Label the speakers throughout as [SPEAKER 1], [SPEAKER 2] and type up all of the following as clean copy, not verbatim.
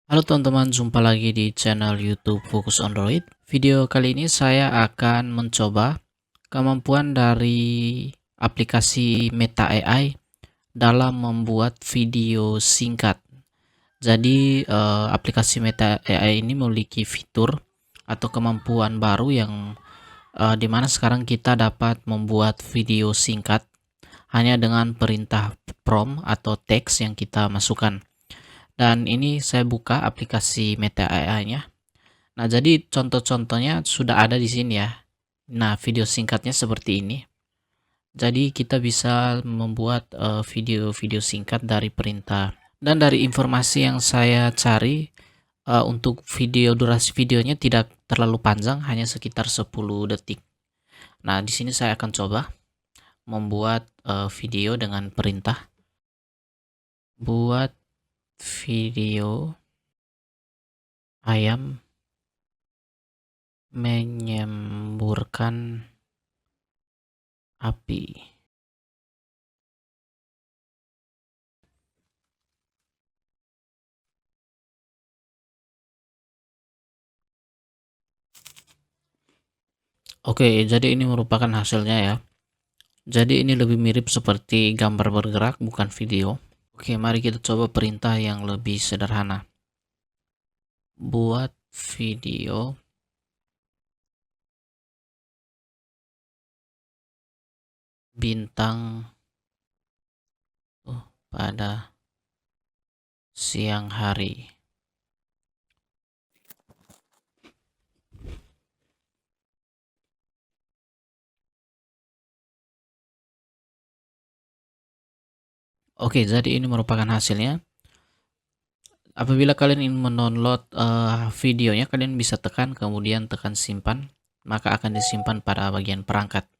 [SPEAKER 1] Halo teman-teman, jumpa lagi di channel YouTube Fokus Android. Video kali ini saya akan mencoba kemampuan dari aplikasi Meta AI dalam membuat video singkat. Jadi, aplikasi Meta AI ini memiliki fitur atau kemampuan baru yang di mana sekarang kita dapat membuat video singkat hanya dengan perintah prompt atau teks yang kita masukkan. Dan ini saya buka aplikasi Meta AI-nya. Nah, jadi contoh-contohnya sudah ada di sini ya. Nah, video singkatnya seperti ini. Jadi kita bisa membuat video-video singkat dari perintah. Dan dari informasi yang saya cari, untuk durasi videonya tidak terlalu panjang, hanya sekitar 10 detik. Nah, di sini saya akan coba membuat video dengan perintah buat video ayam menyemburkan api. Oke, jadi ini merupakan hasilnya ya. Jadi ini lebih mirip seperti gambar bergerak, bukan video. Oke, mari kita coba perintah yang lebih sederhana. Buat video bintang pada siang hari. Oke, jadi ini merupakan hasilnya. Apabila kalian ingin mendownload videonya, kalian bisa tekan kemudian tekan simpan, maka akan disimpan pada bagian perangkat.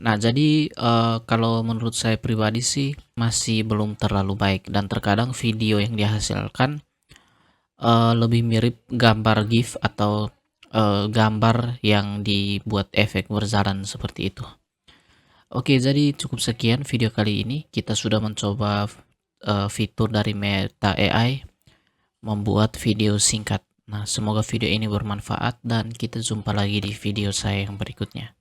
[SPEAKER 1] Nah, jadi kalau menurut saya pribadi sih masih belum terlalu baik, dan terkadang video yang dihasilkan lebih mirip gambar GIF atau gambar yang dibuat efek berjalan seperti itu. Oke, jadi cukup sekian video kali ini. Kita sudah mencoba fitur dari Meta AI membuat video singkat. Nah, semoga video ini bermanfaat dan kita jumpa lagi di video saya yang berikutnya.